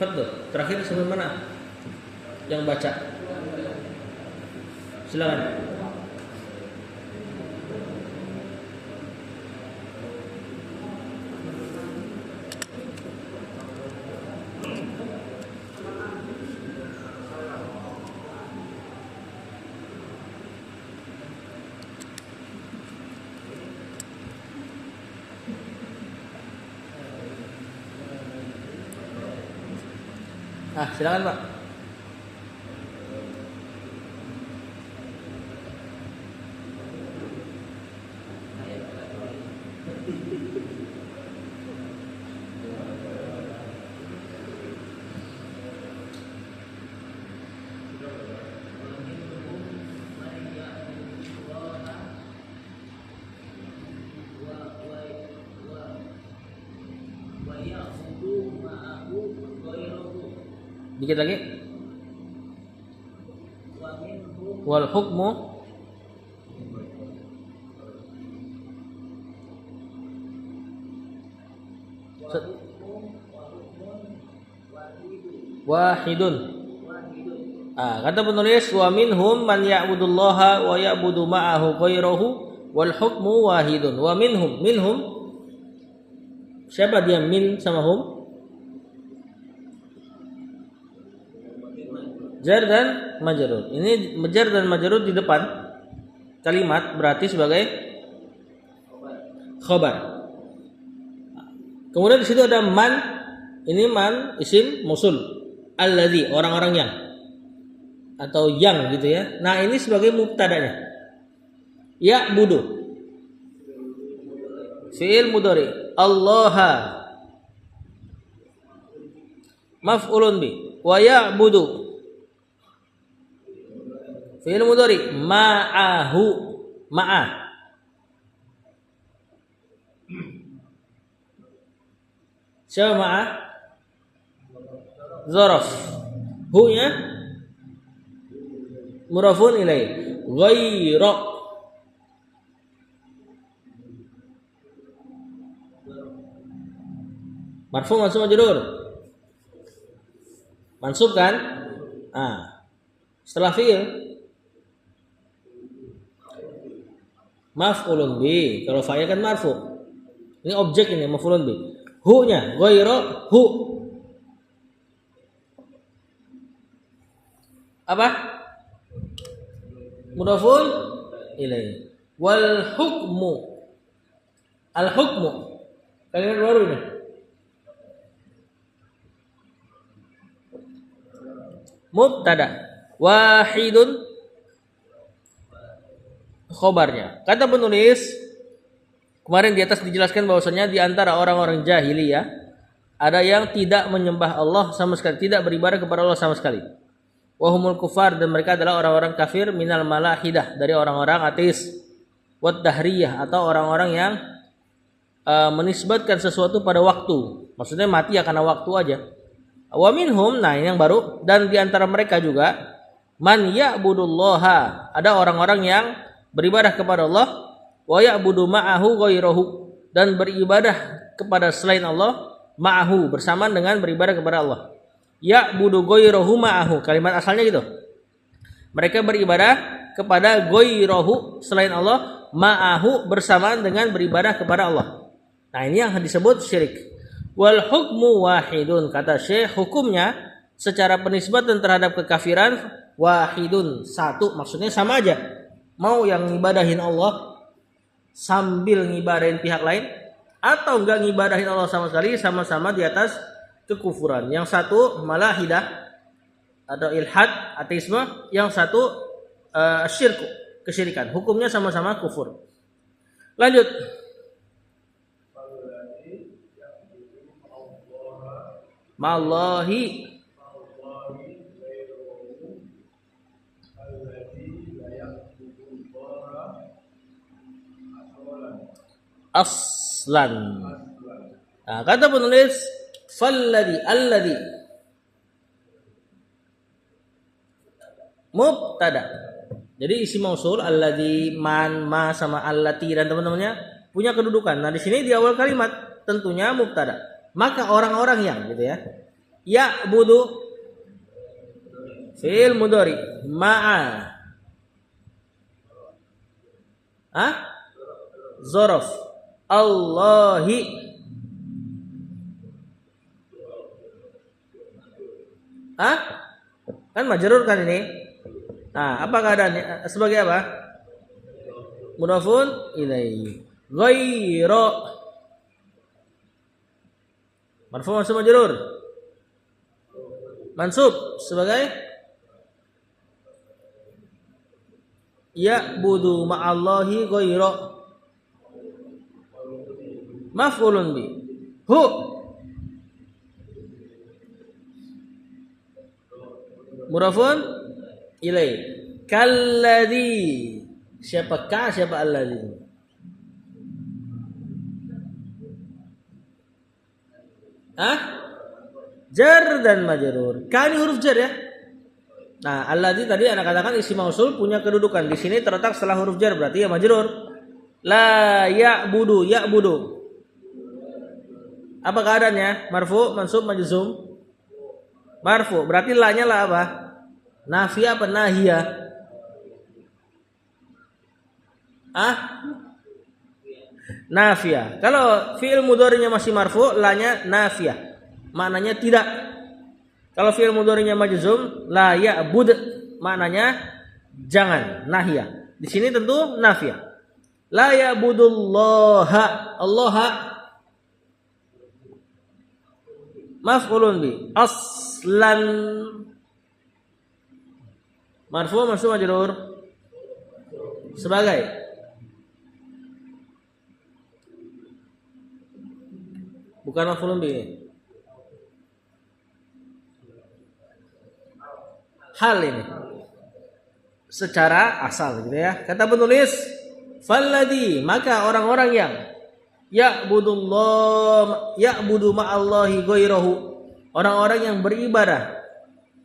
Fadl. Terakhir sampai mana? Yang baca. Silakan. Silakan Pak. Dikit lagi. Wal hukmu wahidun. Kata penulis wa minhum man ya'budullaha wa ya'budu ma'ahu ghairahu wal hukmu wahidun. Wa minhum siapa dia min sama hum? Jar dan majrur. Ini jar dan majrur di depan kalimat berarti sebagai khabar. Kemudian di situ ada man. Ini man isim mausul. Alladzi orang-orang yang atau yang gitu ya. Nah, ini sebagai mubtada'nya. Ya'budu fi'il mudhari. Allaha maf'ulun bi. Wa ya'budu fi'il mudhari ma'ahu ma'ah. Siapa ma'ah? Zaraf. Hu-nya mudhafun ilaih. Ghaira. Marfu mansub majrur. Mansub kan? Setelah fi'il maf'ulun bi. Kalau fa'il kan marfu. Ini objek ini maf'ulun bi. Hu-nya ghaira hu. Apa? Mudhafun ilaih. Wal hukmu. Al hukmu. Kalimat baru ini. Mubtada. Wahidun khobarnya. Kata penulis, kemarin di atas dijelaskan bahwasanya di antara orang-orang jahiliyah ada yang tidak menyembah Allah sama sekali, tidak beribadah kepada Allah sama sekali. Wahumul kufar, dan mereka adalah orang-orang kafir, minal malahidah, dari orang-orang ateis, wad dahriyah, atau orang-orang yang menisbatkan sesuatu pada waktu. Maksudnya mati ya karena waktu aja. Wa minhum, nah ini yang baru, dan di antara mereka juga man ya'budullaha, ada orang-orang yang beribadah kepada Allah, wa ya'budu ma'ahu ghairahu, dan beribadah kepada selain Allah, ma'ahu bersamaan dengan beribadah kepada Allah. Ya'budu ghairahu ma'ahu, kalimat asalnya gitu. Mereka beribadah kepada ghairahu selain Allah, ma'ahu bersamaan dengan beribadah kepada Allah. Nah, ini yang disebut syirik. Wal hukmu wahidun, kata Syekh, hukumnya secara penisbatan terhadap kekafiran wahidun, satu, maksudnya sama aja. Mau yang ngibadahin Allah sambil ngibadahin pihak lain, atau enggak ngibadahin Allah sama sekali, sama-sama di atas kekufuran. Yang satu malahidah atau ilhad, ateisme, yang satu syirku, kesyirikan. Hukumnya sama-sama kufur. Lanjut. Ma'allahi aslan. Nah, kata penulis alladhi mubtada. Jadi isim mausul alladhi, man, ma sama allati dan teman-temannya punya kedudukan. Nah, di sini di awal kalimat tentunya mubtada. Maka orang-orang yang gitu ya. Ya'budu fi'il mudhari ma'a Zorof Allahi kan majrur kan ini. Nah, apa keadaannya? Sebagai apa? Mudhafun ilaihi. Ghairu marfu mansub majrur. Mansub sebagai ya'budu ma'allahi ghairu maf'ulun bi. Hu mudhafun ilaihi. Kalladzi siapa ka siapa alladzi? Jar dan majrur. Ka ini huruf jar ya. Nah, alladzi tadi anak katakan isim mausul punya kedudukan. Di sini terletak setelah huruf jar berarti ya majrur. La ya'budu ya'budu. Apa keadaannya? Marfu, mansub, majzum? Marfu. Berarti la-nya la apa? Nafi apa nahiyah? Nafiyah. Kalau fi'il mudhari'nya masih marfu, la-nya nafiyah. Maknanya tidak. Kalau fi'il mudhari'nya majzum, la ya'bud, maknanya jangan, nahiyah. Di sini tentu nafiyah. La ya'budullaha, Allah maf'ulun bi. Aslan marfu mansub majrur sebagai bukan maf'ulun bi. Hal ini secara asal gitu ya. Kata penulis falladzi, maka orang-orang yang ya'budu ma'allahi ghairahu, orang-orang yang beribadah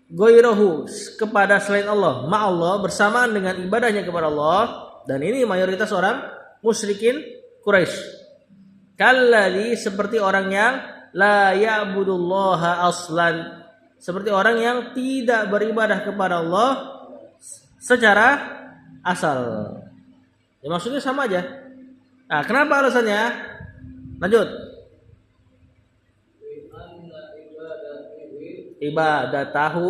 ghairahu kepada selain Allah, ma'allah bersamaan dengan ibadahnya kepada Allah, dan ini mayoritas orang musyrikin Quraisy. Kalladzi, seperti orang yang la ya'budullaha aslan, seperti orang yang tidak beribadah kepada Allah secara asal. Ya maksudnya sama aja. Nah, kenapa alasannya? Lanjut. Ibadatahu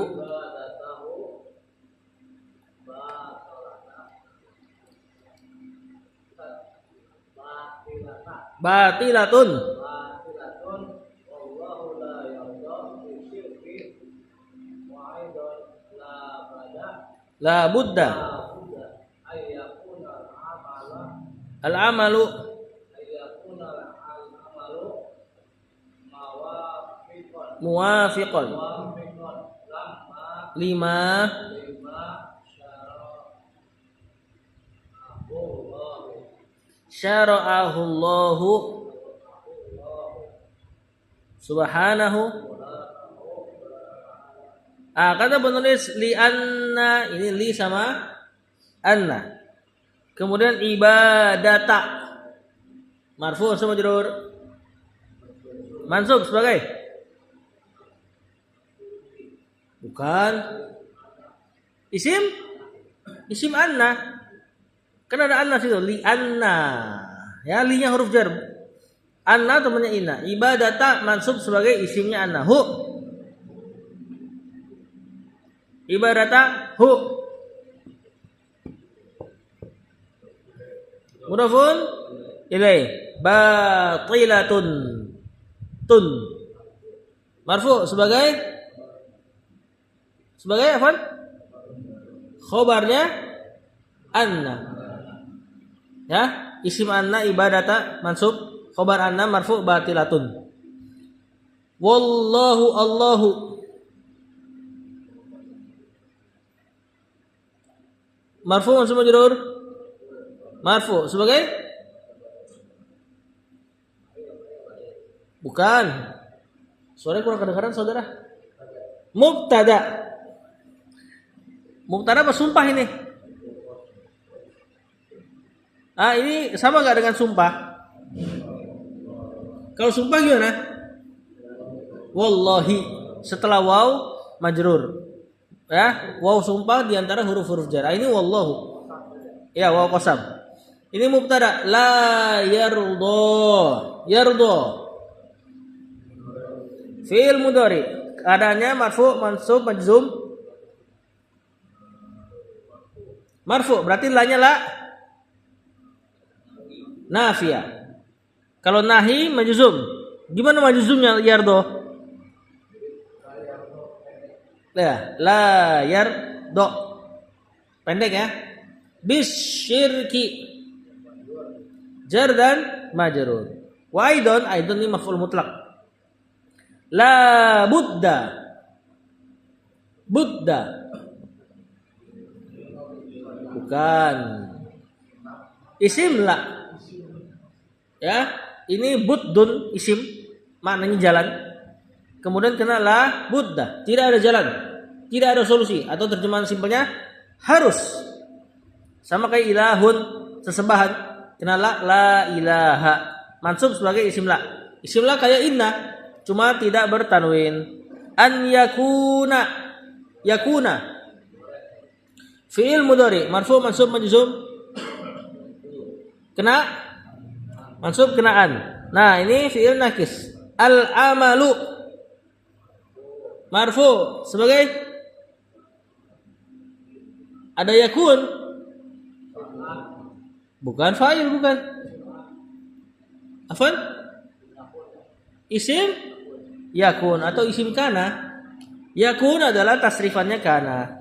batilatun. La budda al-amalu muwafiqan lima syara'ahu Allah subhanahu. Kata penulis li anna, ini li sama anna. Kemudian ibadata marfu sama majrur mansub sebagai bukan isim anna. Kan ada anna situ, li anna. Ya, li-nya huruf jar. Anna temannya inna. Ibadata mansub sebagai isimnya anna. Hu ibadata hu mudhafun ilai batilatun tun marfu sebagai apa? Khobarnya anna. Ya, isim anna ibadata mansub, khobar anna marfu batilatun. Wallahu Allahu marfu mansub majrur marfu sebagai bukan. Suara kurang kedengaran saudara. Mubtada apa sumpah ini? Ini sama gak dengan sumpah? Kalau sumpah gimana? Wallahi. setelah waw majrur. Ya, waw sumpah di antara huruf-huruf jar. Ini wallahu. Ya, waw qasam. Ini mubtada, la yardo. Yardo. Fi'il mudhari. Keadaannya marfu, mansub, majzum. Marfu berarti la-nya la nafiyah. Kalau nahi majzum. Gimana majzumnya yardo? Ya, la yardo. Pendek ya. Bisyirki. Jar dan majrur. Wa aidon ini maf'ul mutlaq. La budda. Budda. Bukan. Isim la. Ya, ini buddun isim, maknanya jalan. Kemudian kena la budda, tidak ada jalan, tidak ada solusi, atau terjemahan simpelnya harus. Sama kayak ilahun, sesembahan, kena la ilaha. Mansub sebagai isim la. Isim la kayak inna, cuma tidak bertanwin. An yakuna. Yakuna. Fi'il mudhari, marfu, mansub, majzum. Kena mansub kenaan. Nah, ini fi'il nakis. Al-amalu marfu sebagai ada yakun. Bukan fa'il, bukan. Afan? Isim yakun atau isim kana. Yakun adalah tasrifannya kana.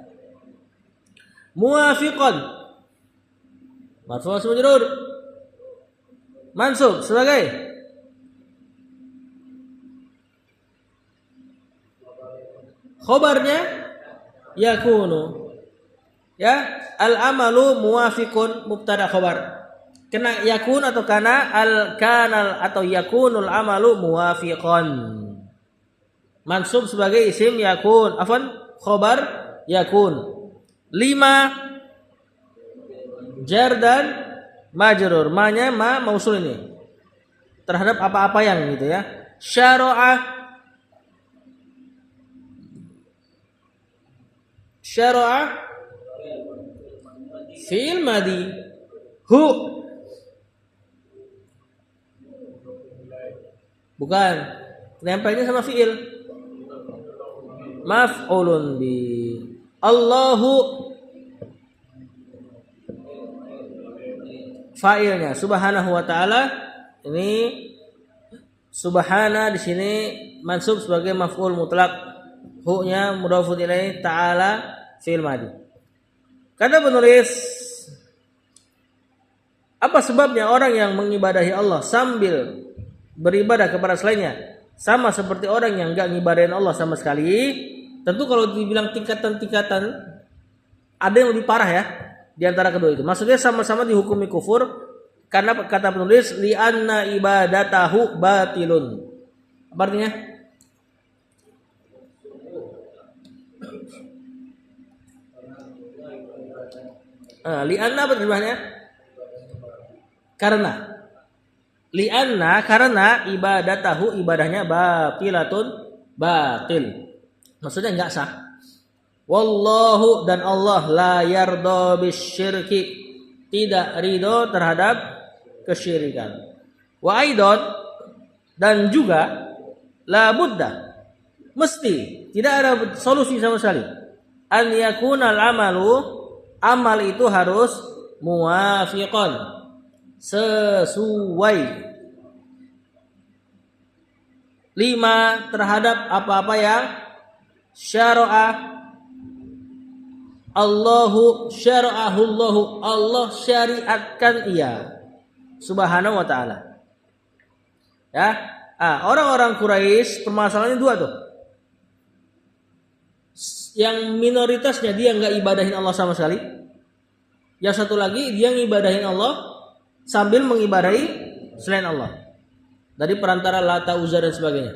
Muwafiqan marfu mansub majrur. Mansub sebagai khobarnya yakunu. Ya, al-amalu muwafiqun mubtada khobar. Kena yakun atau kana al-kanal atau yakunul amalu muwafiqan. Mansub sebagai isim yakun. Afwan, khobar yakun. 5 jar dan majrur. Ma-nya ma mausul ini. Terhadap apa-apa yang gitu ya. Syara'ah. Syara'ah fi'il madi. Hu. Bukan. Nempelnya sama fi'il. Maf'ulun bi. Allahu fa'ilnya subhanahu wa ta'ala. Ini subhana di sini mansub sebagai maf'ul mutlaq. Hu-nya mudhafun ilaih, ta'ala fi'il madhi. Kata penulis, apa sebabnya orang yang mengibadahi Allah sambil beribadah kepada selainnya sama seperti orang yang enggak ngibadahin Allah sama sekali? Tentu kalau dibilang tingkatan-tingkatan ada yang lebih parah ya di antara kedua itu. Maksudnya sama-sama dihukumi kufur karena kata penulis li'anna ibadatahu batilun. Apa artinya? Li'anna apa terjemahnya? Karena. Li'anna karena ibadatahu ibadahnya batilatun batil. Maksudnya enggak sah. Wallahu dan Allah la yarda bisyirki, tidak ridho terhadap kesyirikan. Wa aidon dan juga la budda, mesti tidak ada solusi sama sekali. An yakunal amalu, amal itu harus muwafiqan, sesuai. 5 terhadap apa-apa yang syara'a Allahu syara'ahu Allahu, Allah syariatkan ia subhanahu wa ta'ala. Ya, orang-orang Quraisy permasalahannya dua tuh. Yang minoritasnya dia enggak ibadahin Allah sama sekali. Yang satu lagi dia ngibadahin Allah sambil mengibadahi selain Allah. Dari perantara Lata, Uzza dan sebagainya.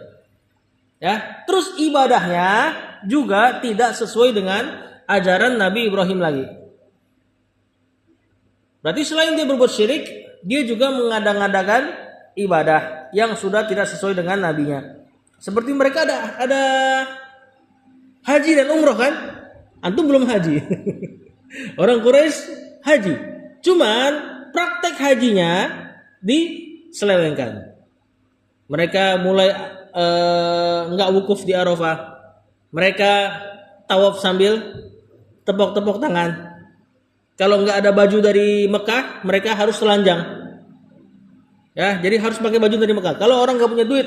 Ya, terus ibadahnya juga tidak sesuai dengan ajaran Nabi Ibrahim lagi. Berarti selain dia berbuat syirik, dia juga mengada-ngadakan ibadah yang sudah tidak sesuai dengan nabinya. Seperti mereka ada haji dan umroh kan? Antum belum haji. Orang Quraisy haji. Cuman praktek hajinya diselewengkan. Mereka mulai enggak wukuf di Arafah. Mereka tawaf sambil tepok-tepok tangan. Kalau enggak ada baju dari Mekah, mereka harus telanjang. Ya, jadi harus pakai baju dari Mekah. Kalau orang enggak punya duit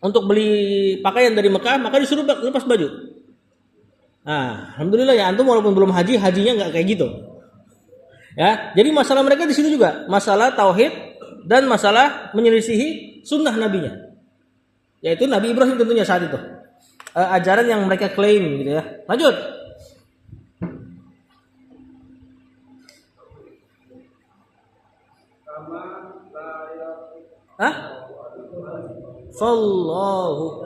untuk beli pakaian dari Mekah, maka disuruh lepas baju. Nah, alhamdulillah ya, antum walaupun belum haji, hajinya enggak kayak gitu. Ya, jadi masalah mereka di situ juga, masalah tauhid dan masalah menyelisihi sunnah nabinya. Yaitu Nabi Ibrahim tentunya saat itu. Ajaran yang mereka klaim gitu ya. Lanjut. Hah? Fallahu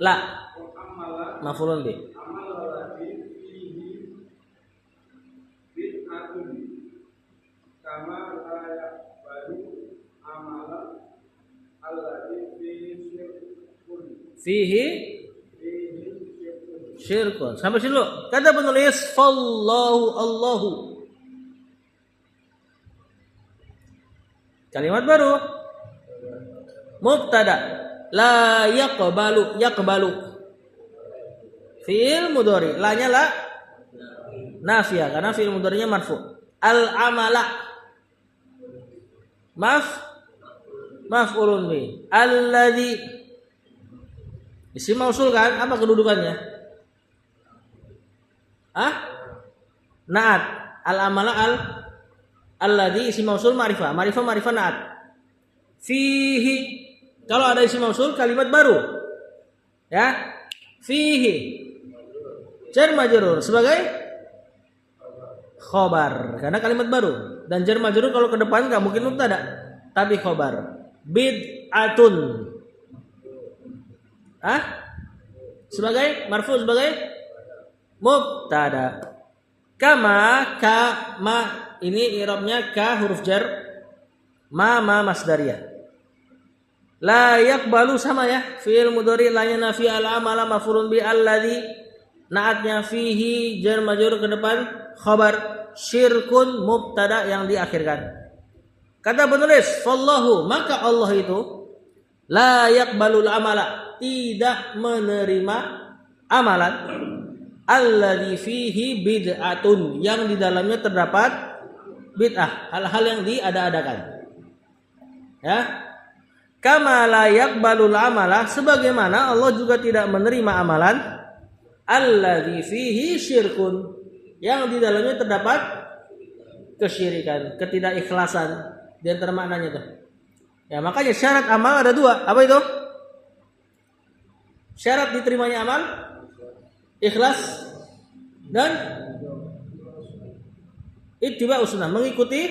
la mafulun bi fihi syirkun. Sampai sini dulu. Kata penulis fallahu Allahu. Kalimat baru. Mubtada la yaqbalu. Fi'il mudhari. La-nya la nafiyah karena fi'il mudhari'nya marfu. Al amala maf'ulun bi. Alladzi isim mausul kan? Apa kedudukannya? Naat. Al amala alladzi isim mausul ma'rifah naat. Fihi, kalau ada isim mausul kalimat baru. Ya. Fihi jar majrur sebagai khobar karena kalimat baru, dan jar majrur kalau ke depan enggak mungkin mubtada tapi khobar. Bid'atun sebagai marfu sebagai mubtada. Kama ini i'rabnya ka huruf jar, ma masdariyah. La yaqbalu sama ya, fi'il mudhari la-nya nafi, al-amala maf'ulun bi, alladzi naatnya fihi jar majrur ke depan khabar, syirkun mubtada yang diakhirkan. Kata penulis fallahu, maka Allah itu la yaqbalul amala, tidak menerima amalan, alladzi fihi bid'atun, yang di dalamnya terdapat bid'ah, hal-hal yang diada-adakan. Ya. Kama la yaqbalul amala, sebagaimana Allah juga tidak menerima amalan alladzi fihi syirkun, yang di dalamnya terdapat kesyirikan, ketidakikhlasan. Di antara maknanya itu. Ya, makanya syarat amal ada dua. Apa itu? Syarat diterimanya amal ikhlas dan ittiba'us sunnah, mengikuti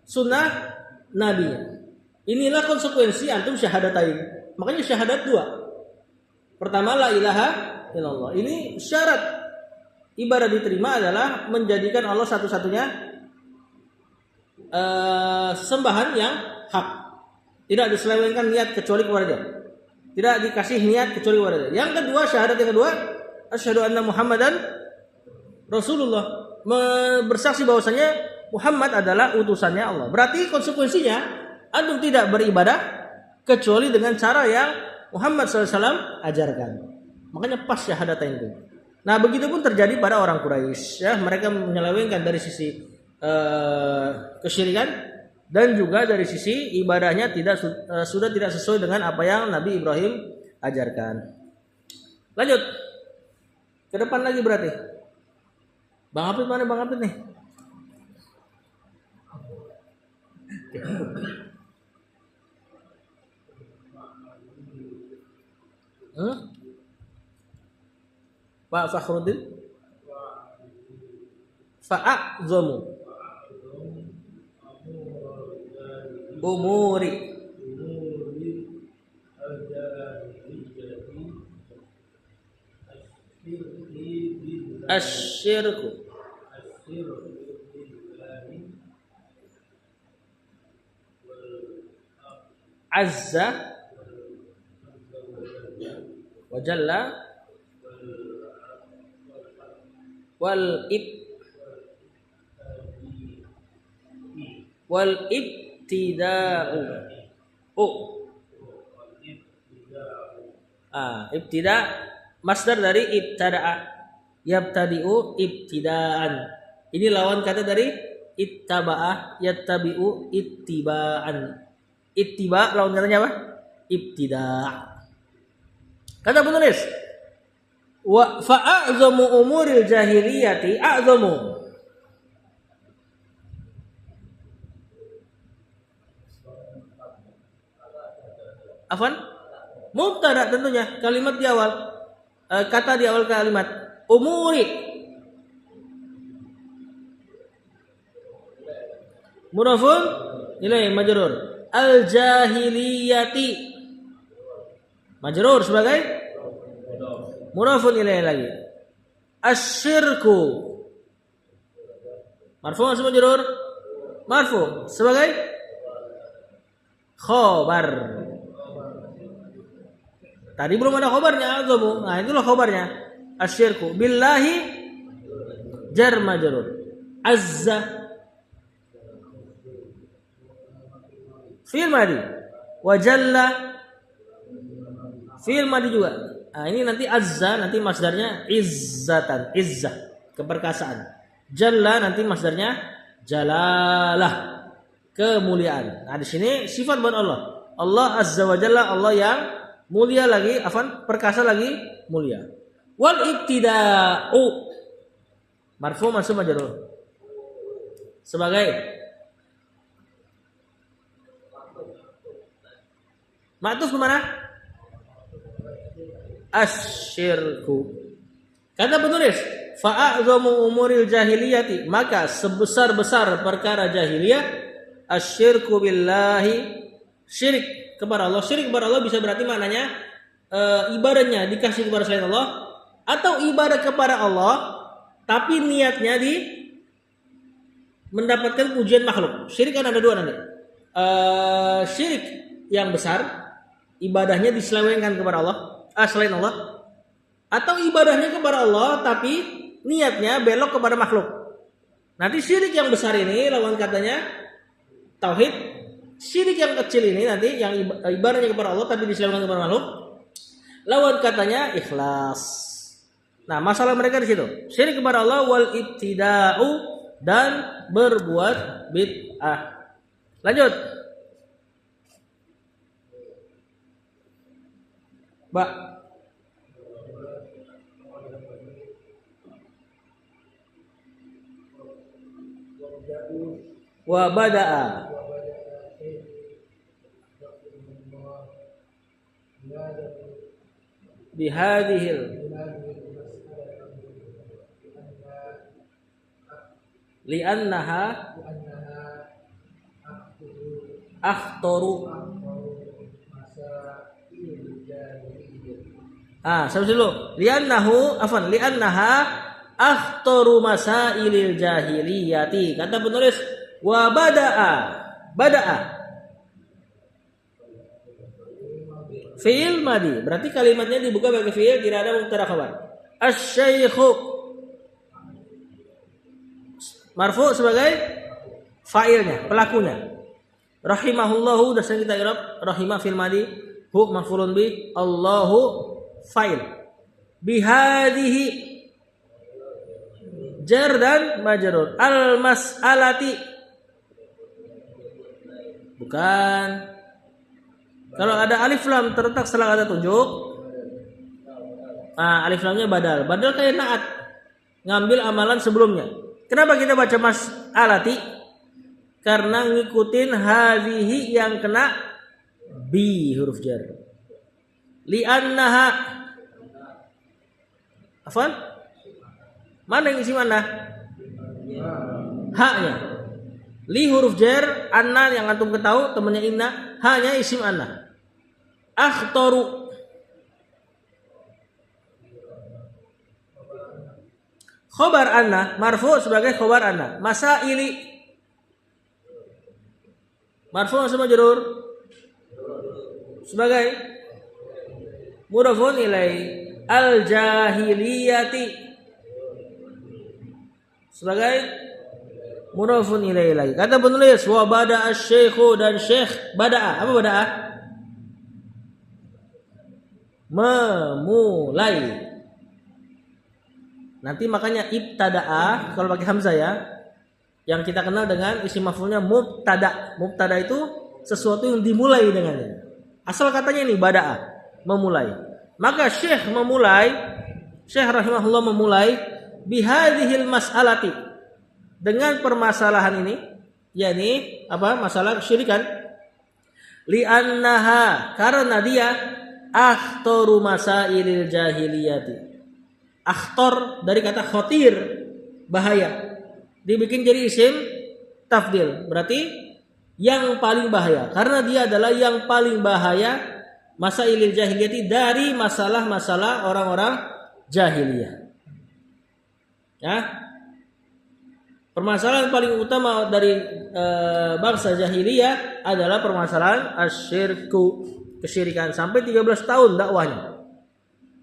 sunnah Nabi. Inilah konsekuensi antum syahadatain. Makanya syahadat dua. Pertama la ilaha illallah. Ini syarat ibadah diterima adalah menjadikan Allah satu-satunya sembahan yang hak. Tidak diselewengkan niat kecuali kepada Dia. Tidak dikasih niat kecuali kepada Dia. Yang kedua, syahadat yang kedua, asyhadu anna Muhammadan Rasulullah. Bersaksi bahwasanya Muhammad adalah utusannya Allah. Berarti konsekuensinya antum tidak beribadah kecuali dengan cara yang Muhammad SAW ajarkan. Makanya pas syahadatain itu. Nah, begitu pun terjadi pada orang Quraisy. Ya, mereka menyelewengkan dari sisi kesyirikan dan juga dari sisi ibadahnya sudah tidak sesuai dengan apa yang Nabi Ibrahim ajarkan. Lanjut ke depan lagi berarti. Bang Hafid mana Bang Hafid nih? Pak Fakhruddin fa'azamu umuri asyirku azza wa jalla wal ibtida'u. Ibtida masdar dari ibtada'a, yabtadi'u ibtida'an. Ini lawan kata dari ittaba'ah, yattabi'u ittiba'an. Ittiba lawan katanya apa? Ibtida'. Kata penulis, wa fa'a'zamu umuril jahiliyati a'zamu. Afwan? Mubtada tentunya, kalimat di awal, kata di awal kalimat. Umuri. Mudhafun ilaih majrur. Al jahiliyati majrur sebagai mudhafun ilaih lagi. Asyirku marfu atau majrur? Marfu sebagai khobar. Tadi belum ada khobarnya azamu. Nah, itulah khobarnya. Asyirku billahi jar majrur. Azza fi'il madi. Wa jalla fi'il madi juga. Nah, ini nanti azza nanti masdarnya izzatan, izzah, keperkasaan. Jalla nanti masdarnya jalalah, kemuliaan. Nah, di sini sifat buat Allah. Allah azza wa jalla, Allah yang mulia lagi, perkasa lagi mulia. Wal ibtida'u marfu mansub majrur sebagai ma'tuf kemana? Asyirku. Kata penulis, fa'a'zamu umuril jahiliyati, maka sebesar-besar perkara jahiliyah asyirku billahi, syirik kepada Allah. Syirik kepada Allah bisa berarti maknanya ibadahnya dikasih kepada selain Allah, atau ibadah kepada Allah tapi niatnya di mendapatkan pujian makhluk. Syirik kan ada dua nanti. Syirik yang besar, ibadahnya diselewengkan kepada Allah, selain Allah, atau ibadahnya kepada Allah tapi niatnya belok kepada makhluk. Nanti syirik yang besar ini lawan katanya tauhid. Syirik yang kecil ini nanti yang ibadahnya kepada Allah tapi diselewengkan kepada makhluk, lawan katanya ikhlas. Nah, masalah mereka di situ. Syirik kepada Allah wal ibtida'u, dan berbuat bid'ah. Lanjut. Mbak. Wa bada'a bihadihil li'annaha akhtaru. Sampai dulu. Li'annaha akhtaru masailil jahiliyati. Kata penulis, wa bada'a fi'il madi, berarti kalimatnya dibuka pakai fi'il, tidak ada mubtada khabar. Asy-syaikhu marfu sebagai fa'ilnya, pelakunya. Rahimahullahu, sudah sering kita i'rab, rahimah fi'il madi, hu maf'ulun bi, Allahu fa'il. Bihadhihi jar dan majrur. Al-mas'alati bukan. Kalau ada alif lam terletak setelah kata tunjuk, alif lamnya badal. Badal kayak naat, ngambil amalan sebelumnya. Kenapa kita baca mas'alati? Karena ngikutin hadhihi yang kena bi huruf jar. Li'annaha afwan? Mana yang isi mana? Ha-nya. Li huruf jar, anna yang antum ketahui temannya inna, ha-nya isim anna. Akhtaru khobar anna marfu sebagai khobar anna. Masaili marfu sama majrur sebagai mudhafun ilaih. Al-jahiliyati sebagai mudhafun ilaih lagi. Kata penulis wa bada'a syekhu, dan syekh bada'a. Apa bada'a? Memulai. Nanti makanya ibtada'a kalau pakai hamzah ya, yang kita kenal dengan isim maf'ulnya mubtada. Mubtada itu sesuatu yang dimulai dengannya. Asal katanya ini bada'a, memulai. Maka Syekh rahimahullah memulai bihadhil mas'alati, dengan permasalahan ini, yakni apa? Masalah kesyirikan. Li'annaha, karena dia akhtaru masailil jahiliyati. Akhtar dari kata khotir, bahaya. Dibikin jadi isim tafdil, berarti yang paling bahaya. Karena dia adalah yang paling bahaya masailil jahiliyati, dari masalah-masalah orang-orang jahiliyah. Ya. Permasalahan paling utama dari bangsa jahiliyah adalah permasalahan asyirku, kesyirikan, sampai 13 tahun dakwahnya.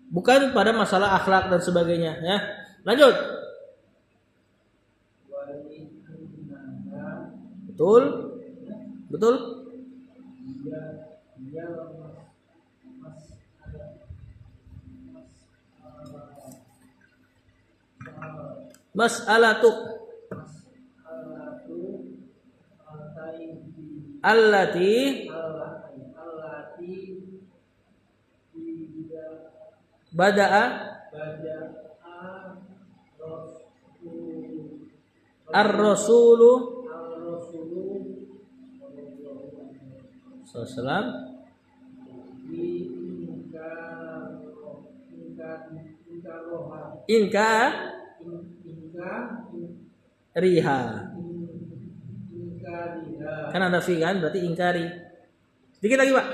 Bukan pada masalah akhlak dan sebagainya, ya. Lanjut. Betul? Betul? Mas'alatu allati bada'a ar-rasulu sallallahu inka riha, kan ada fi kan, berarti ingkari. Sedikit lagi Pak.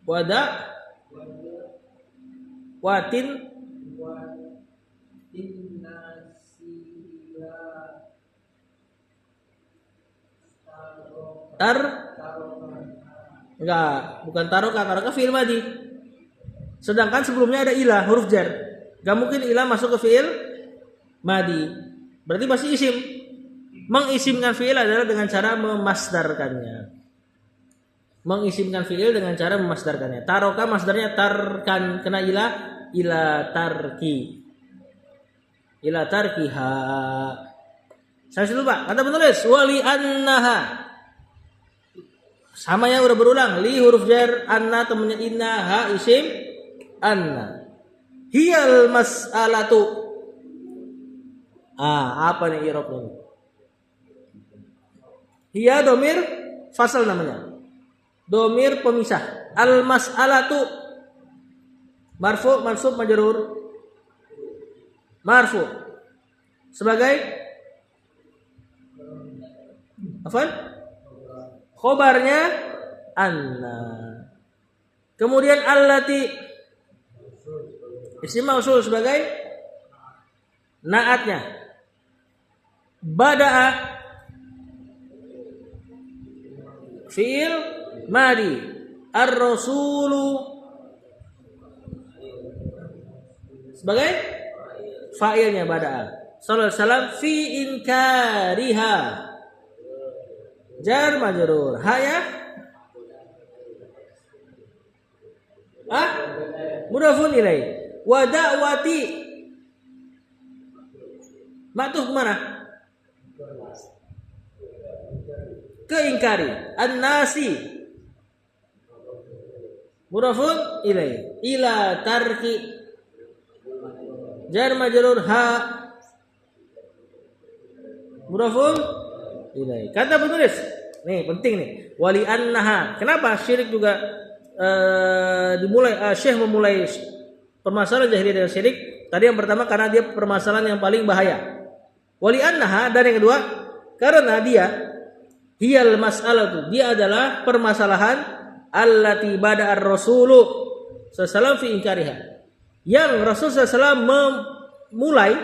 Wada watin tar, enggak, bukan taroka. Taroka fi'il madi. Sedangkan sebelumnya ada ilah, huruf jar. Gak mungkin ilah masuk ke fi'il madi. Berarti pasti isim. Mengisimkan fi'il adalah dengan cara memasdarkannya. Mengisimkan fi'il dengan cara memasdarkannya. Taroka masdarnya tarkan, kena ilah, ila tarki. Ila tarkiha. Saya dulu Pak, kata penulis wali annaha. Sama ya, udah berulang. Li huruf jar, anna temennya inna, ha isim anna. Hiyal mas'alatu. Apa nih i'rabnya? Hiya domir fasal namanya. Domir pemisah. Al mas'alatu marfu, mansub, majrur. Marfu sebagai apa? Khobarnya anna. Kemudian allati isim mausul sebagai naatnya. Bada'a fi'il madi. Ar-rasulu sebagai fa'ilnya bada'a. Sallallahu alaihi wasallam fi inkariha. Jar majrur. Haya mudhafun ilaih. Wa da'wati ma'tuf kemana? Ke ingkari. An-nasi mudhafun ilaih. Ila tarki jar majrur ha mudhafun ilaih. Kata penulis, nih penting nih, wali annaha. Kenapa syirik juga dimulai? Syekh memulai permasalahan jahiliyah dan syirik. Tadi yang pertama karena dia permasalahan yang paling bahaya. Wali annaha, dan yang kedua karena dia hiyal mas'alatu, dia adalah permasalahan allati bada ar-rasulu sallallahu fi inkariha, yang Rasul sallallahu memulai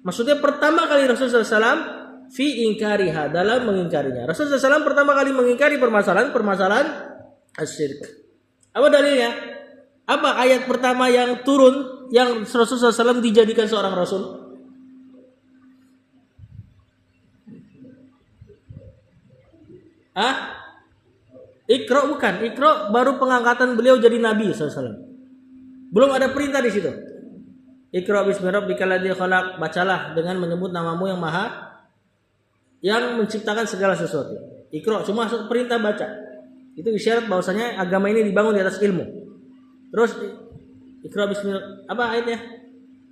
Maksudnya pertama kali Rasulullah SAW fi ingkariha, dalam mengingkarinya. Rasulullah SAW pertama kali mengingkari permasalahan asyirik. Apa dalilnya? Apa ayat pertama yang turun yang Rasulullah SAW dijadikan seorang Rasul? Iqra bukan. Iqra baru pengangkatan beliau jadi Nabi SAW. Belum ada perintah di situ. Iqra bismi rabbikal ladzi khalaq, bacalah dengan menyebut namamu yang menciptakan segala sesuatu. Iqra cuma perintah baca. Itu isyarat bahwasanya agama ini dibangun di atas ilmu. Terus Iqra bismi, apa ayatnya?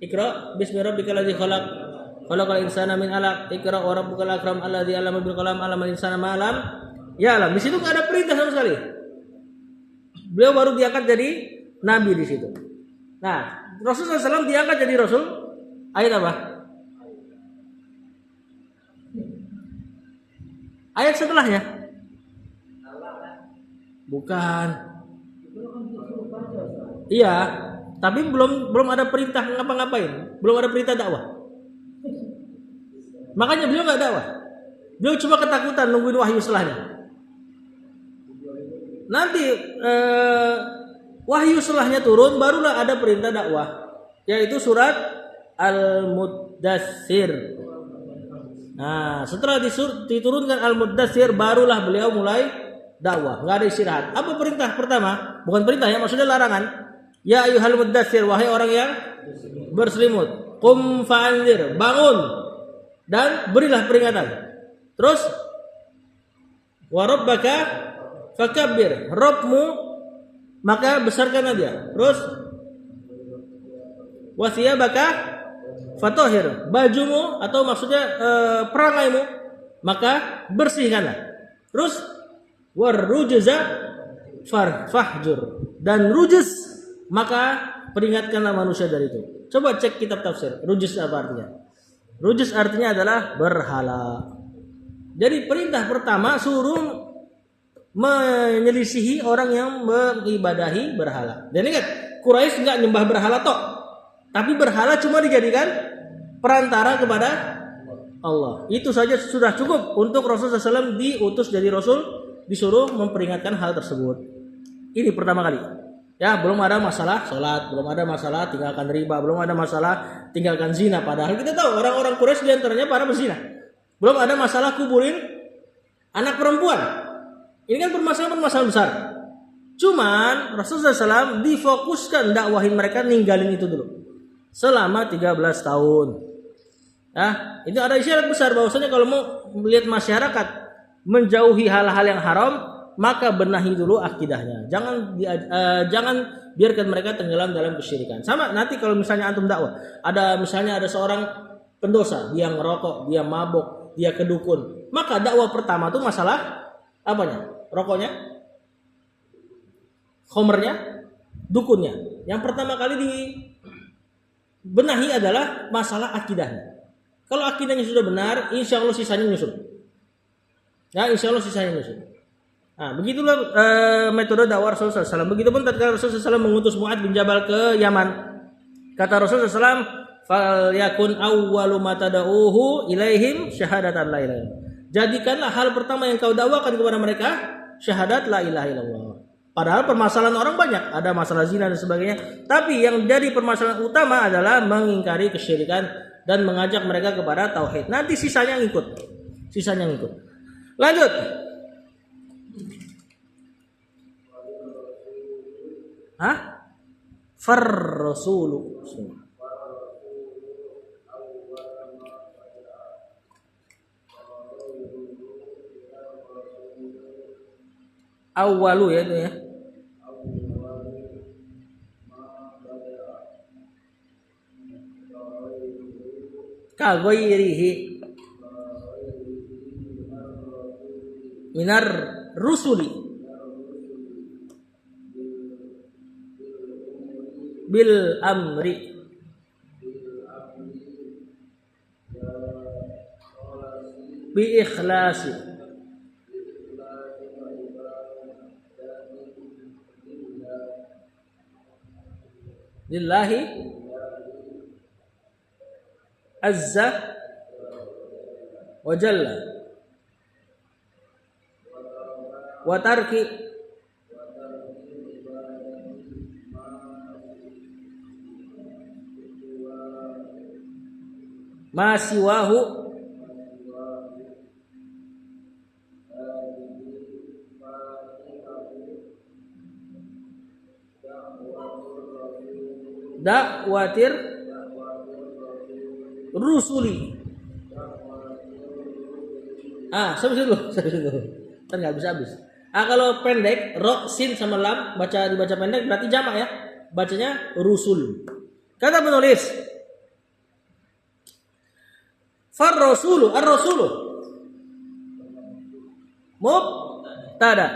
Iqra bismi rabbikal ladzi khalaq, khalaqal insana min 'alaq, Iqra wa rabbukal akram alladzi 'allama bil qalam 'allamal insana ma 'lam ya'lam. Di situ enggak ada perintah sama sekali. Beliau baru diangkat jadi nabi di situ. Nah, Rasulullah SAW diangkat jadi Rasul. Ayat apa? Ayat setelahnya? Bukan. Iya, tapi belum ada perintah ngapa-ngapain. Belum ada perintah dakwah. Makanya beliau nggak dakwah. Beliau cuma ketakutan nungguin wahyu setelahnya. Nanti wahyu setelahnya turun, barulah ada perintah dakwah, yaitu surat Al-Muddatsir. Nah, setelah diturunkan Al-Muddatsir, barulah beliau mulai dakwah. Nggak ada istirahat. Apa perintah pertama? Bukan perintah ya, maksudnya larangan. Ya ayyuhal muddatsir, wahai orang yang berselimut. Qum fa'anzir, bangun dan berilah peringatan. Terus wa rabbaka fakabbir, Rabbmu maka besarkanlah dia. Terus wa thiyabaka fatahhir, bajumu atau maksudnya perangaimu maka bersihkanlah. Terus warrujza fahjur, dan rujuz maka peringatkanlah manusia dari itu. Coba cek kitab tafsir. Rujuz apa artinya? Rujuz artinya adalah berhala. Jadi perintah pertama suruh menyelisihi orang yang mengibadahi berhala. Dan ingat, Quraisy enggak nyembah berhala tok, tapi berhala cuma dijadikan perantara kepada Allah. Itu saja sudah cukup untuk Rasulullah SAW diutus jadi Rasul, disuruh memperingatkan hal tersebut. Ini pertama kali. Ya, belum ada masalah sholat, belum ada masalah tinggalkan riba, belum ada masalah tinggalkan zina. Padahal kita tahu orang-orang Quraisy diantaranya para pezina. Belum ada masalah kuburin anak perempuan. Ini kan permasalahan besar. Cuman Rasulullah SAW difokuskan dakwahin mereka ninggalin itu dulu selama 13 tahun. Ya, itu ada isyarat besar bahwasanya kalau mau melihat masyarakat menjauhi hal-hal yang haram, maka benahi dulu akidahnya. Jangan biarkan mereka tenggelam dalam kesyirikan. Sama nanti kalau misalnya antum dakwah, ada seorang pendosa, dia ngerokok, dia mabok, dia kedukun. Maka dakwah pertama tuh masalah apanya? Rokoknya, khomernya, dukunnya. Yang pertama kali dibenahi adalah masalah akidahnya. Kalau akidahnya sudah benar, insya Allah sisanya nyusul. Ya, insya Allah sisanya nyusul. Nah, begitulah metode dakwah Rasulullah SAW. Begitupun tatkala Rasulullah SAW mengutus Mu'adz bin Jabal ke Yaman. Kata Rasulullah SAW, "Fal yakun awwalu ma tad'uuhu ilaihim syahadatan la ilaha illallah." Jadikanlah hal pertama yang kau dakwakan kepada mereka syahadat la ilaha illallah. Padahal permasalahan orang banyak, ada masalah zina dan sebagainya. Tapi yang jadi permasalahan utama adalah mengingkari kesyirikan dan mengajak mereka kepada tauhid. Nanti sisanya ngikut. Lanjut. Rasulu. Awalu ya itu ya. Kagoirihi minar rusuli bil amri bi ikhlasi lillahi azza wa jalla wa tarki ma siwahu dakwatir rusuli. Sampai situ. Kan nggak habis. Kalau pendek, ro, sin sama lam dibaca pendek berarti jamak ya. Bacanya rusul. Kata penulis, ar-rasulu mubtada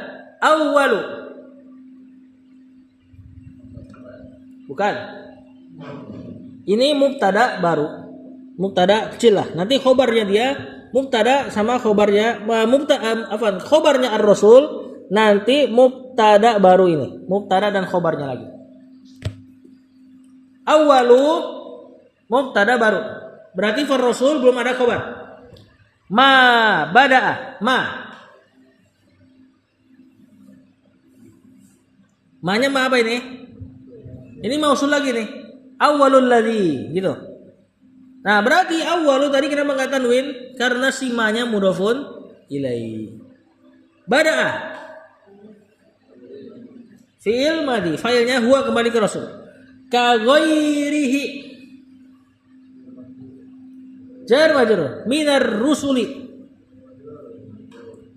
awwalu. Bukan. Ini mubtada baru. Mubtada kecil lah. Nanti khobarnya dia mubtada sama khobarnya khobarnya ar-rasul, nanti mubtada baru ini. Mubtada dan khobarnya lagi. Awwalu mubtada baru. Berarti far rasul belum ada khobar. Ma bada'a, Ma-nya ma apa ini? Ini mausul lagi nih. Awwalul ladzi gitu. Nah, berarti awwalu tadi kenapa enggak tanwin? Karena si ma-nya mudhofun ilaihi. Bada'a. Fi'il madhi, fa'ilnya huwa kembali ke rasul. Ka ghairihi. Jar majrur minar rusuli.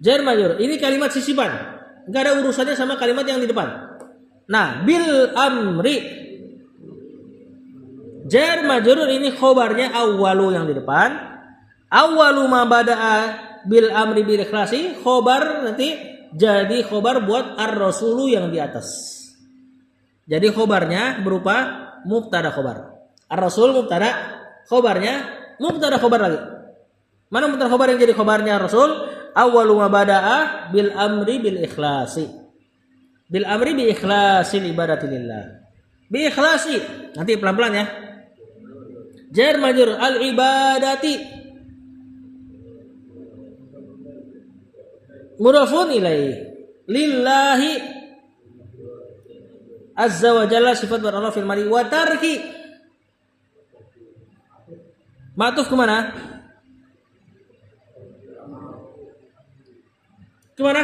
Jar majrur. Ini kalimat sisipan. Enggak ada urusannya sama kalimat yang di depan. Nah, bil amri. Jar majrur ini khobarnya awwalu yang di depan. Awwalu ma bada'a bil amri bil ikhlasi. Khobar nanti jadi khobar buat ar-rasulu yang di atas. Jadi khobarnya berupa mubtada khobar. Ar-rasul mubtada, khobarnya mubtada khobar lagi. Mana mubtada khobar yang jadi khobarnya Rasul? Awwalu ma bada'a bil amri bil ikhlasi. Bil amri bi ikhlasil ibadati lillah. Bi ikhlasi. Nanti pelan-pelan ya. Jar majrur al ibadati. Mudhafun ilaihi. Lillahi azza wa jalla sifat Allah fil mali wa tarki. Ma'tuf kemana? Kemana?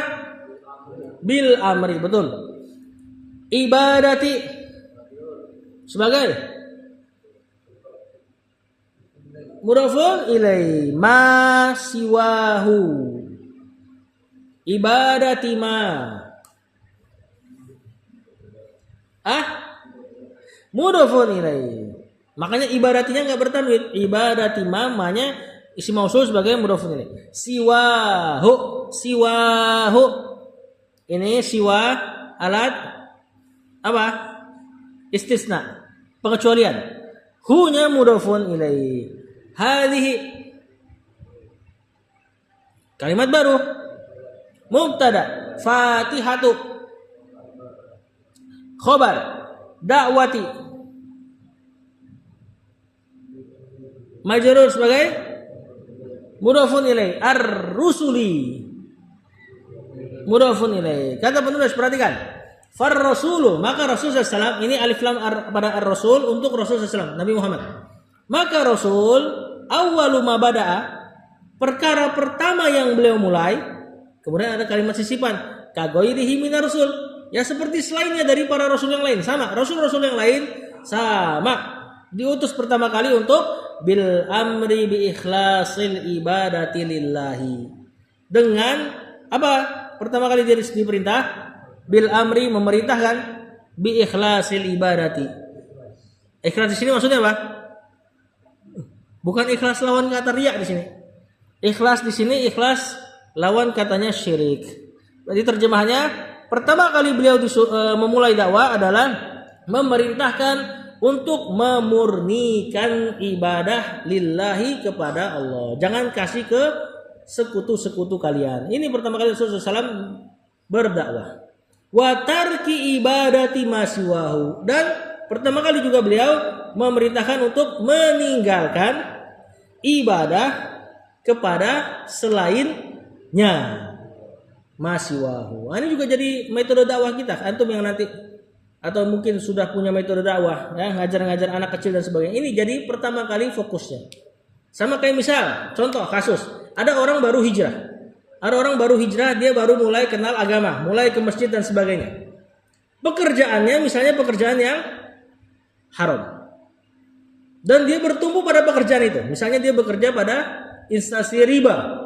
Bil amri, betul. Ibadati sebagai mudhafun ilaihi ma siwahu. Ibadati ma. Mudhafun ilaihi. Makanya ibadatinya enggak bertanwin. Ibadati ma-nya isi mausul sebagai mudhafun ilaihi. Siwahu. Ini siwa alat apa? Istisna, pengecualian. Hu-nya mudhafun ilaihi. Hadhihi kalimat baru. Mubtada Fatihatu. Khobar da'wati. Majrur sebagai mudhafun ilaihi. Ar-rusuli mudhafun ilaihi. Kata penulis, perhatikan. Far rasulu, maka Rasul SAW, ini alif lam pada ar-rasul untuk Rasul SAW, Nabi Muhammad. Maka Rasul awwalu ma bada'a, perkara pertama yang beliau mulai. Kemudian ada kalimat sisipan, ka ghairihi minar rasul, ya seperti selainnya dari para rasul yang lain. Sama, rasul-rasul yang lain sama diutus pertama kali untuk bil amri bi ikhlasil ibadati lillahi. Dengan apa? Pertama kali dia diperintah bil amri, memerintahkan bi ikhlasil ibadati. Ikhlas di sini maksudnya apa? Bukan ikhlas lawan kata riya di sini. Ikhlas di sini ikhlas lawan katanya syirik. Jadi terjemahannya, pertama kali beliau memulai dakwah adalah memerintahkan untuk memurnikan ibadah lillahi kepada Allah. Jangan kasih ke sekutu-sekutu kalian. Ini pertama kali Rasulullah SAW berdakwah. Wa tarki ibadati masiwahu. Dan pertama kali juga beliau memerintahkan untuk meninggalkan ibadah kepada selainnya. Masiwahu. Ini juga jadi metode dakwah kita. Antum yang nanti atau mungkin sudah punya metode dakwah, ya, ngajar-ngajar anak kecil dan sebagainya. Ini jadi pertama kali fokusnya. Sama kayak misal, contoh kasus, ada orang baru hijrah. Ada orang baru hijrah, dia baru mulai kenal agama, mulai ke masjid dan sebagainya. Pekerjaannya misalnya pekerjaan yang haram. Dan dia bertumbuh pada pekerjaan itu. Misalnya dia bekerja pada instansi riba.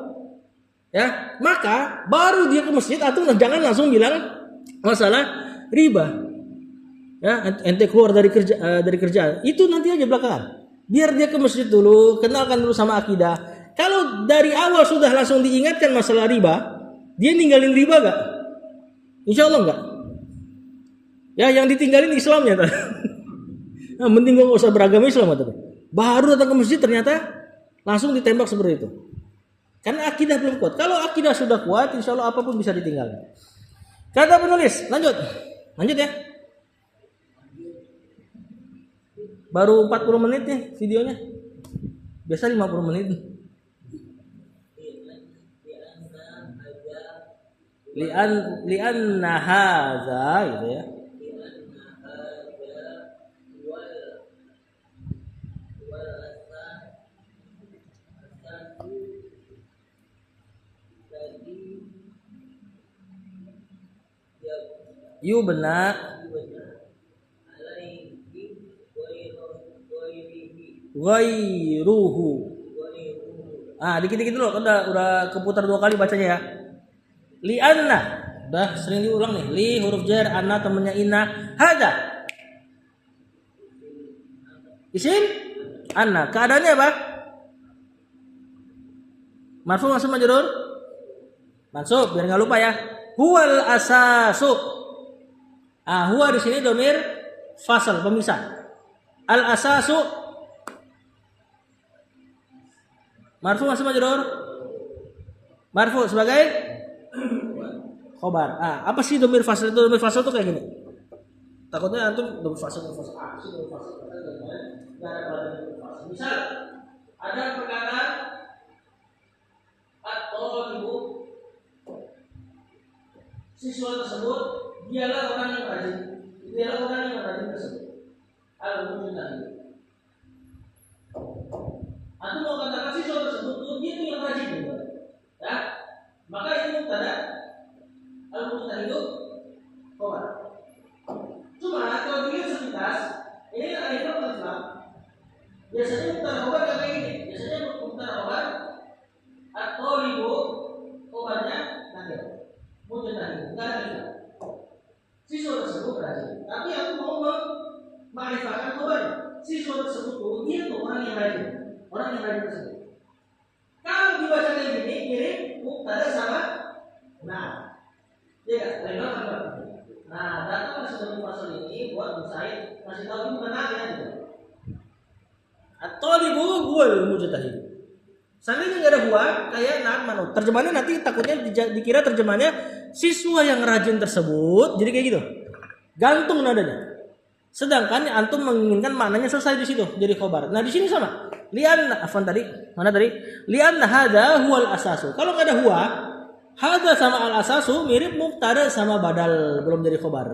Ya, maka baru dia ke masjid atau jangan langsung bilang masalah riba. Ya, ente keluar dari kerjaan. Itu nanti aja belakangan. Biar dia ke masjid dulu, kenalkan dulu sama akidah. Kalau dari awal sudah langsung diingatkan masalah riba, dia ninggalin riba gak? Insya Allah enggak. Ya, yang ditinggalin Islamnya. Nah, mending gak usah beragama Islam atau baru datang ke masjid ternyata langsung ditembak seperti itu. Karena akidah belum kuat. Kalau akidah sudah kuat, insya Allah apapun bisa ditinggalkan. Kata penulis, lanjut ya. Baru 40 menit nih videonya. Biasa 50 menit. Li'anna hadza gitu ya. Yubna ghairuhu. Dikit-dikit dulu, udah keputar 2 kali bacanya ya. Li'anna, udah sering diulang nih. Li huruf jar, anna temennya inna, hada isim anna. Keadaannya apa? Marfu mansub majrur? Mansub, biar enggak lupa ya. Huwal asasu. Huwa di sini domir fasal, pemisah. Al asasu marfu mansub majrur? Marfu sebagai khobar. Apa sih domir fasal itu? Domir fasal itu kayak gini. Takutnya antum domir fasal. Misal ada perkataan atau ibu siswa tersebut dialah orang yang rajin. Dialah orang yang rajin tersebut. Al-Mujtahid. Antum mau katakan siswa tersebut dia itu yang rajin, ya? Maka itu mubtada. Al-Mujtahid itu khabar. Cuma kalau dilihat sepintas, ini akhirnya Islam. Biasanya mubtada khabar kayak gini. Biasanya mubtada khabar atau ibu khabarnya nakir. Mujtahid, enggak ada. Siswa tersebut rajin. Tapi aku mau mengarifakan khabar. Siswa tersebut dia tuh orang yang rajin. Orang yang rajin tersebut. Kalau dibaca kayak gini, mirip mubtada sama ya, datang sebelum pasal ini buat Musaid masih tahu ini bukan ya gitu. Atau dibawa gol mujtahid. Seandainya nggak ada gua, kayak manut. Terjemahannya nanti takutnya dikira terjemahannya siswa yang rajin tersebut. Jadi kayak gitu. Gantung nadanya. Sedangkan antum menginginkan maknanya selesai di situ, jadi khobar. Nah, di sini sama. Lian afan tadi, mana tadi? Lian hadza huwal asasu. Kalau nggak ada huwa, hadza sama al asasu mirip mubtada sama badal, belum jadi khobar.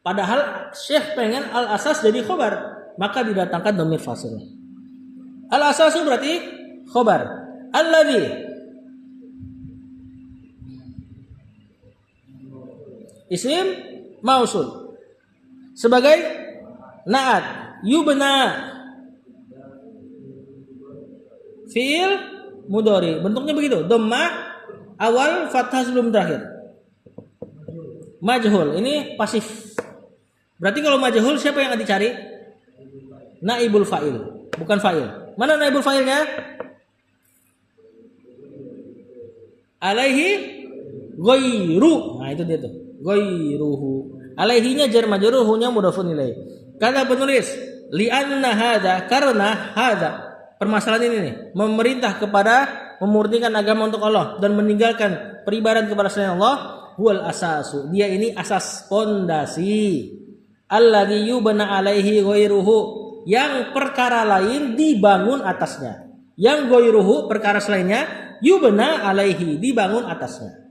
Padahal Syekh pengen al asas jadi khobar, maka didatangkan dhamir fasil. Al asasu berarti khobar. Alladzi isim mausul sebagai naat yubna fiil mudhari, bentuknya begitu, dhammah awal, fathah sebelum terakhir. Majhul ini pasif. Berarti kalau majhul siapa yang dicari? Naibul fa'il, bukan fa'il. Mana naibul fa'ilnya? Alaihi ghairu. Nah, itu dia tuh. Ghairuhu. Alaihinya jar majrur, hunya mudhafun ilaih. Kata penulis, li'anna hadza, karena hadza. Permasalahan ini nih, memerintah kepada memurnikan agama untuk Allah dan meninggalkan peribadahan kepada selain Allah, huwal asasu. Dia ini asas pondasi. Alladzi yubna alaihi ghairuhu, yang perkara lain dibangun atasnya. Yang goiruhu perkara selainnya yubna alaihi dibangun atasnya.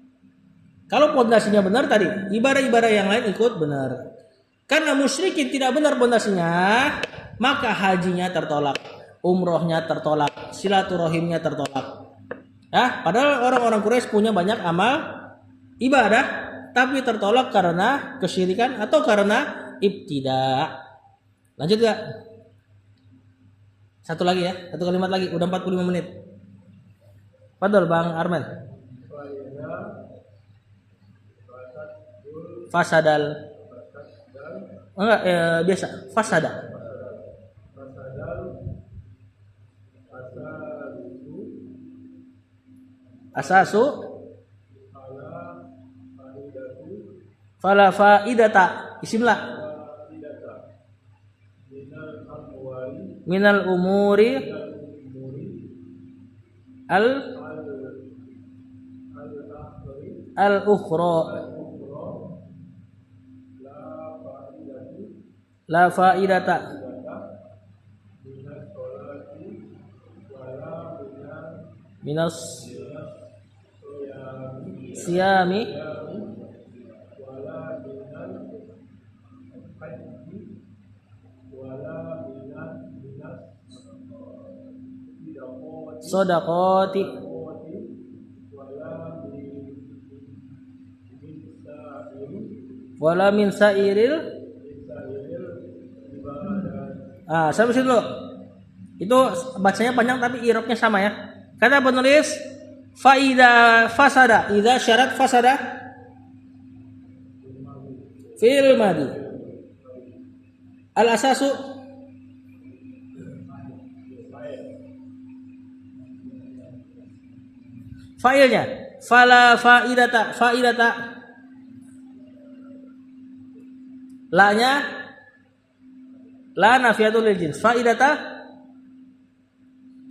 Kalau pondasinya benar tadi, ibadah-ibadah yang lain ikut benar. Karena musyrikin tidak benar pondasinya, maka hajinya tertolak, umrohnya tertolak, silaturahimnya tertolak. Ya, padahal orang-orang Quraisy punya banyak amal ibadah, tapi tertolak karena kesyirikan atau karena ibtidah. Lanjut gak? Satu lagi ya, satu kalimat lagi, udah 45 menit. Padahal Bang Arman. Fasadal. Enggak, biasa. Fasada. Asasu. Fala faidata. Isim la. Minal umuri al ukhra. La faidata minas siyami sodaqati wala min sairil. Saya mesti dulu. Itu bacanya panjang tapi irobnya sama ya. Kata penulis faida fasada, idza syarat fasada fil madi. Al asasu fa'ilnya fala faidata la-nya la nafiyatul lil jins, faidata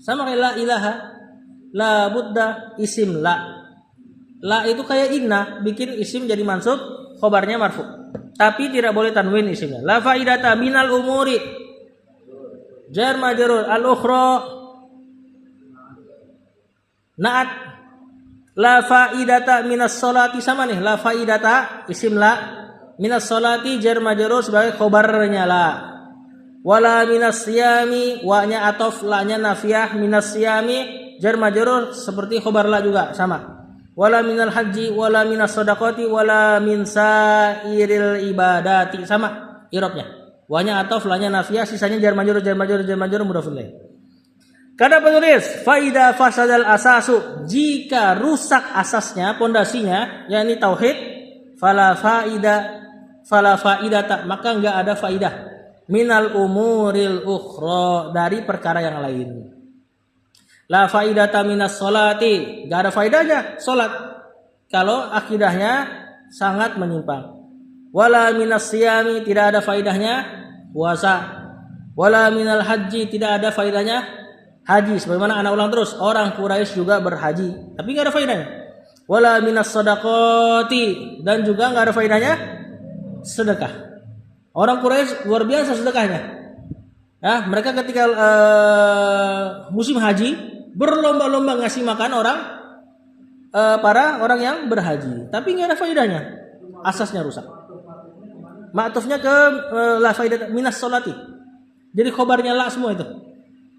sama kayak la ilaha, la budda isim la. La itu kayak inna, bikin isim jadi mansub, khobarnya marfu. Tapi tidak boleh tanwin isimnya. La faidata minal umuri jar majrur al ukhra naat. La faidata minas sholati sama nih, la faidata isim la, minas sholati jar majrur sebagai khobarnya la. Wala minas siyami, wa-nya atof, la-nya nafiyah, minas siyami jar majrur seperti khobar la juga sama. Wala minal haji, wala minas shadaqati, wala min sairil ibadati sama irobnya. Wa-nya atof, la-nya nafiyah, sisanya jar majrur mudhaf ilaih. Kata penulis, faida fasadal asasu, jika rusak asasnya, pondasinya, yakni tauhid, fala faidata, maka enggak ada faidah. Minal umuril ukhra, dari perkara yang lain. La faidata minas sholati, enggak ada faidahnya salat kalau akidahnya sangat menyimpang. Wala minas siyami, tidak ada faidahnya puasa. Wala minal haji, tidak ada faidahnya haji. Sebagaimana anak ulang terus, orang Quraisy juga berhaji, tapi enggak ada faidahnya. Wala minas shadaqati, dan juga enggak ada faidahnya sedekah. Orang Quraisy luar biasa sedekahnya. Ya, mereka ketika musim haji berlomba-lomba ngasih makan para orang yang berhaji, tapi nggak ada faedahnya, asasnya rusak. Ma'tufnya ke la faidah minas sholati. Jadi khobarnya la semua itu.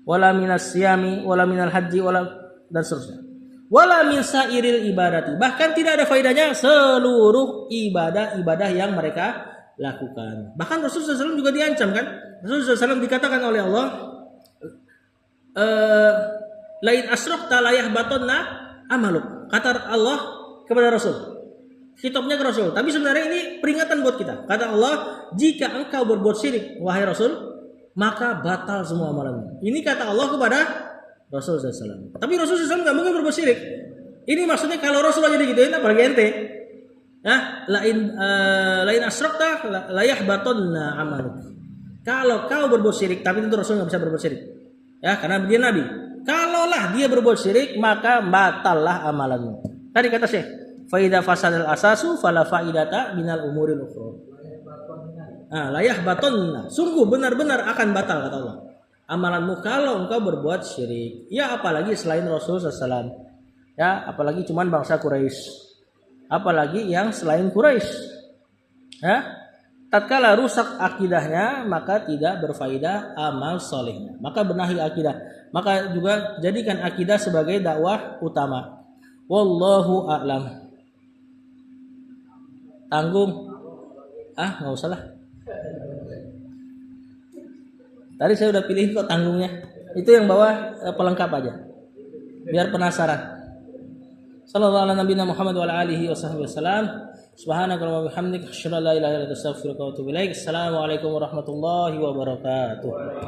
Wala minas siyami, wala minal haji, wala dan seterusnya. Wala min sairil ibadati. Bahkan tidak ada faedahnya seluruh ibadah yang mereka lakukan. Bahkan Rasulullah SAW juga diancam kan. Rasulullah SAW dikatakan oleh Allah, lain asrokta layah batonna amaluk. Kata Allah kepada Rasul, khitabnya ke Rasul. Tapi sebenarnya ini peringatan buat kita. Kata Allah, jika engkau berbuat syirik wahai Rasul, maka batal semua amalanmu. Ini kata Allah kepada Rasulullah SAW. Tapi Rasulullah SAW nggak mungkin berbuat syirik. Ini maksudnya kalau Rasulullah jadi gituin, apalagi ente. Nah, lain asrakta layah batonna amaluk. Kalau kau berbuat syirik, tapi tentu Rasul nggak bisa berbuat syirik, ya, karena dia Nabi. Kalaulah dia berbuat syirik, maka batallah amalanmu. Tadi kata Syekh, faida fasadal asasu fala faidata minal umuril ukhra. Layah batonna, sungguh benar-benar akan batal kata Allah. amalanmu kalau engkau berbuat syirik. Ya apalagi selain Rasulullah SAW. Ya apalagi cuman bangsa Quraisy. Apalagi yang selain Quraisy. Ya. Tatkala rusak akidahnya maka tidak berfaedah amal solehnya. Maka benahi akidah. Maka juga jadikan akidah sebagai dakwah utama. Wallahu a'lam. Tanggung. Nggak usah lah. Tadi saya udah pilih kok tanggungnya. Itu yang bawah pelengkap aja. Biar penasaran. Sallallahu ala nabiyina Muhammad wa ala alihi wasallam. Subhanakallahumma wa bihamdika asyhadu an la ilaha illa anta astaghfiruka wa atubu ilaik. Assalamualaikum warahmatullahi wabarakatuh.